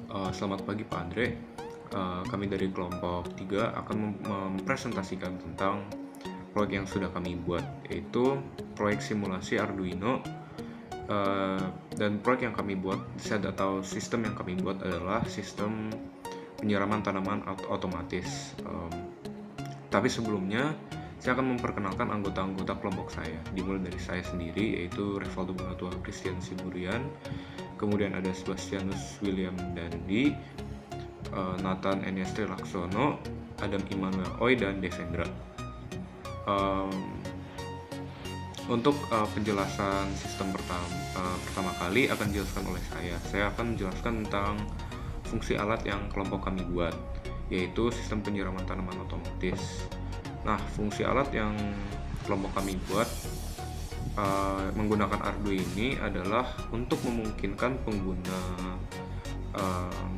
Selamat pagi Pak Andre. Kami dari kelompok 3 akan mempresentasikan tentang proyek yang sudah kami buat, yaitu proyek simulasi Arduino. Dan proyek yang kami buat, atau sistem yang kami buat adalah sistem penyiraman tanaman otomatis. Tapi sebelumnya, saya akan memperkenalkan anggota-anggota kelompok saya, dimulai dari saya sendiri, yaitu Revaldo Bonatua Christian Siburian, kemudian ada Sebastianus William Dandi, Nathan Eniastri Laksono, Adam Immanuel Oy, dan Devendra. Untuk penjelasan sistem pertama kali akan dijelaskan oleh saya. Saya akan menjelaskan tentang fungsi alat yang kelompok kami buat, yaitu sistem penyiraman tanaman otomatis. Nah, fungsi alat yang kelompok kami buat menggunakan Arduino ini adalah untuk memungkinkan pengguna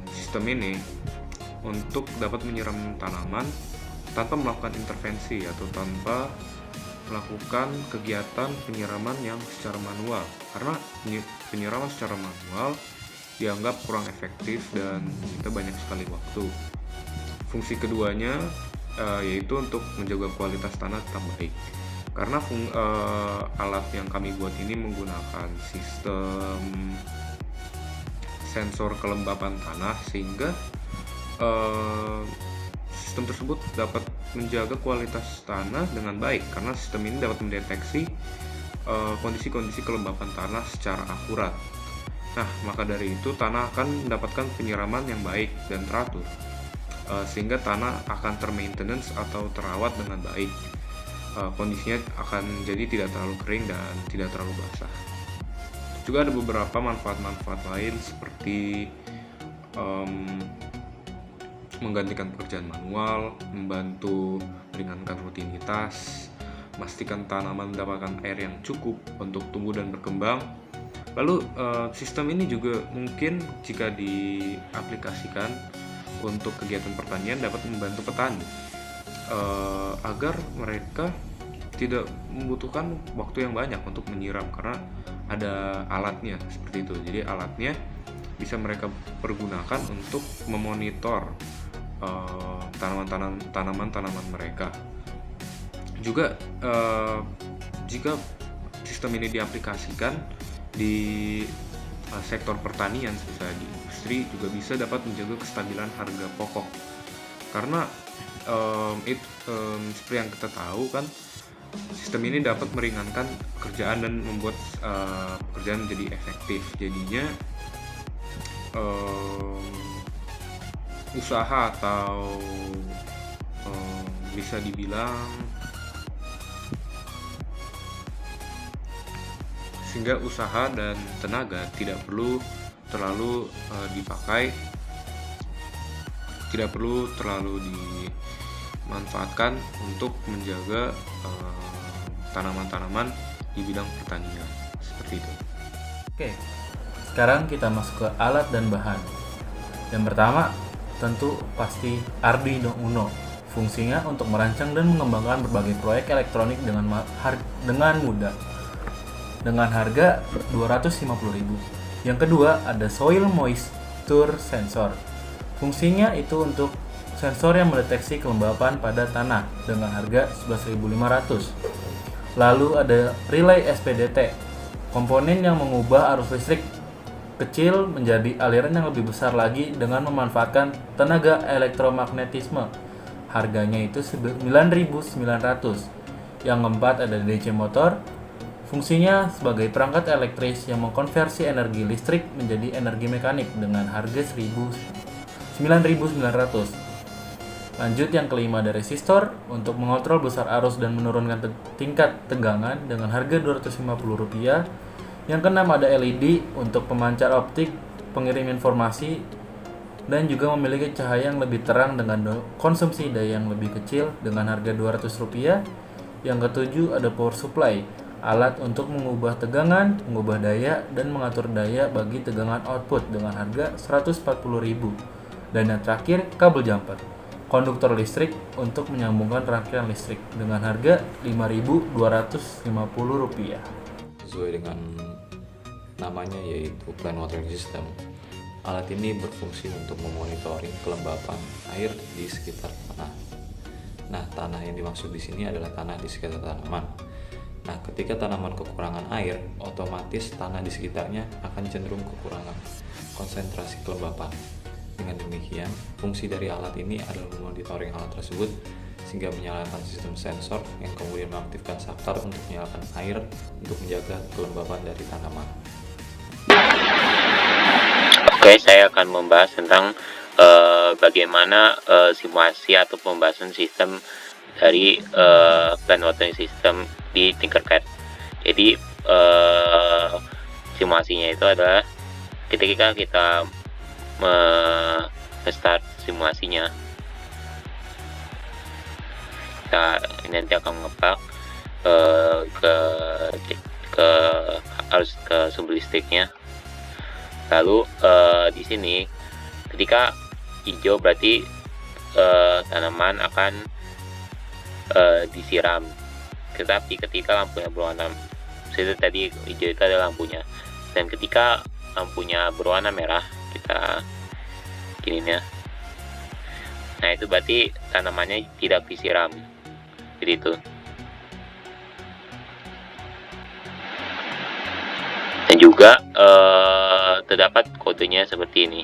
sistem ini untuk dapat menyiram tanaman tanpa melakukan intervensi atau tanpa melakukan kegiatan penyiraman yang secara manual, karena penyiraman secara manual dianggap kurang efektif dan menyita banyak sekali waktu. Fungsi keduanya yaitu untuk menjaga kualitas tanah tetap baik, karena alat yang kami buat ini menggunakan sistem sensor kelembapan tanah, sehingga sistem tersebut dapat menjaga kualitas tanah dengan baik, karena sistem ini dapat mendeteksi kondisi-kondisi kelembapan tanah secara akurat. Nah, maka dari itu tanah akan mendapatkan penyiraman yang baik dan teratur, sehingga tanah akan termaintenance atau terawat dengan baik. Kondisinya akan jadi tidak terlalu kering dan tidak terlalu basah. Juga ada beberapa manfaat-manfaat lain seperti menggantikan pekerjaan manual, membantu meringankan rutinitas, memastikan tanaman mendapatkan air yang cukup untuk tumbuh dan berkembang. Lalu sistem ini juga mungkin jika diaplikasikan untuk kegiatan pertanian dapat membantu petani agar mereka tidak membutuhkan waktu yang banyak untuk menyiram, karena ada alatnya seperti itu. Jadi alatnya bisa mereka pergunakan untuk memonitor tanaman-tanaman mereka. Juga jika sistem ini diaplikasikan di sektor pertanian, misalnya di industri, juga bisa dapat menjaga kestabilan harga pokok, karena seperti yang kita tahu kan, sistem ini dapat meringankan pekerjaan dan membuat pekerjaan menjadi efektif. Jadinya usaha atau bisa dibilang sehingga usaha dan tenaga tidak perlu terlalu dimanfaatkan untuk menjaga tanaman-tanaman di bidang pertanian, seperti itu. Oke, sekarang kita masuk ke alat dan bahan. Yang pertama, tentu pasti Arduino Uno. Fungsinya untuk merancang dan mengembangkan berbagai proyek elektronik dengan mudah, dengan harga 250.000. Yang kedua, ada Soil Moisture Sensor. Fungsinya itu untuk sensor yang mendeteksi kelembapan pada tanah dengan harga 11.500. Lalu ada Relay SPDT, komponen yang mengubah arus listrik kecil menjadi aliran yang lebih besar lagi dengan memanfaatkan tenaga elektromagnetisme. Harganya itu 9.900. Yang keempat ada DC motor. Fungsinya sebagai perangkat elektris yang mengkonversi energi listrik menjadi energi mekanik dengan harga 9.900. Lanjut, yang kelima ada resistor untuk mengontrol besar arus dan menurunkan tingkat tegangan dengan harga Rp250. Yang keenam ada LED untuk pemancar optik pengirim informasi dan juga memiliki cahaya yang lebih terang dengan konsumsi daya yang lebih kecil dengan harga Rp200. Yang ketujuh ada power supply, alat untuk mengubah tegangan, mengubah daya, dan mengatur daya bagi tegangan output dengan harga Rp140.000. Dan yang terakhir, kabel jumper, konduktor listrik untuk menyambungkan rangkaian listrik dengan harga Rp5.250. Sesuai dengan namanya, yaitu plant watering system. Alat ini berfungsi untuk memonitoring kelembapan air di sekitar tanah. Nah, tanah yang dimaksud di sini adalah tanah di sekitar tanaman. Nah, ketika tanaman kekurangan air, otomatis tanah di sekitarnya akan cenderung kekurangan konsentrasi kelembapan. Dengan demikian, fungsi dari alat ini adalah memonitoring alat tersebut sehingga menyalakan sistem sensor yang kemudian mengaktifkan saklar untuk menyalakan air untuk menjaga kelembapan dari tanaman. Oke, saya akan membahas tentang bagaimana simulasi atau pembahasan sistem dari plant watering system di Tinkercad. Jadi simulasinya itu adalah ketika kita start simulasinya, kita nanti akan mengepak harus ke sumber listriknya. Lalu di sini ketika hijau berarti tanaman akan disiram. Tetapi ketika lampunya berwarna, itu tadi hijau itu adalah lampunya, dan ketika lampunya berwarna merah, kita gininya, nah itu berarti tanamannya tidak disiram. Jadi itu. Dan juga terdapat kodenya seperti ini.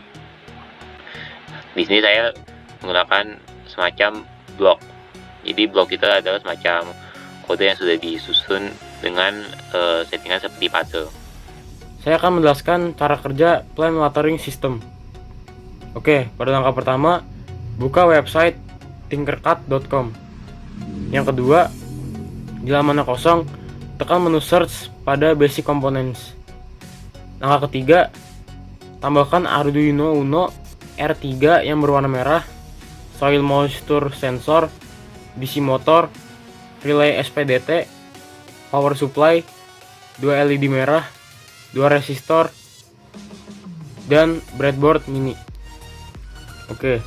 Di sini saya menggunakan semacam blok. Jadi blok itu adalah semacam kode yang sudah disusun dengan settingan seperti puzzle. Saya akan menjelaskan cara kerja plant watering system. Oke, pada langkah pertama, buka website tinkercad.com. Yang kedua, di halaman yang kosong, tekan menu search pada basic components. Langkah ketiga, tambahkan Arduino Uno R3 yang berwarna merah, soil moisture sensor, DC motor, relay SPDT, power supply, 2 LED merah, 2 resistor, dan breadboard mini. Oke,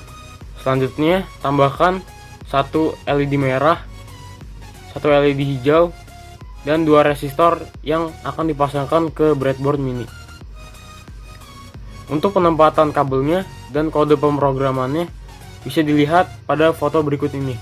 selanjutnya tambahkan 1 LED merah, 1 LED hijau, dan 2 resistor yang akan dipasangkan ke breadboard mini. Untuk penempatan kabelnya dan kode pemrogramannya bisa dilihat pada foto berikut ini.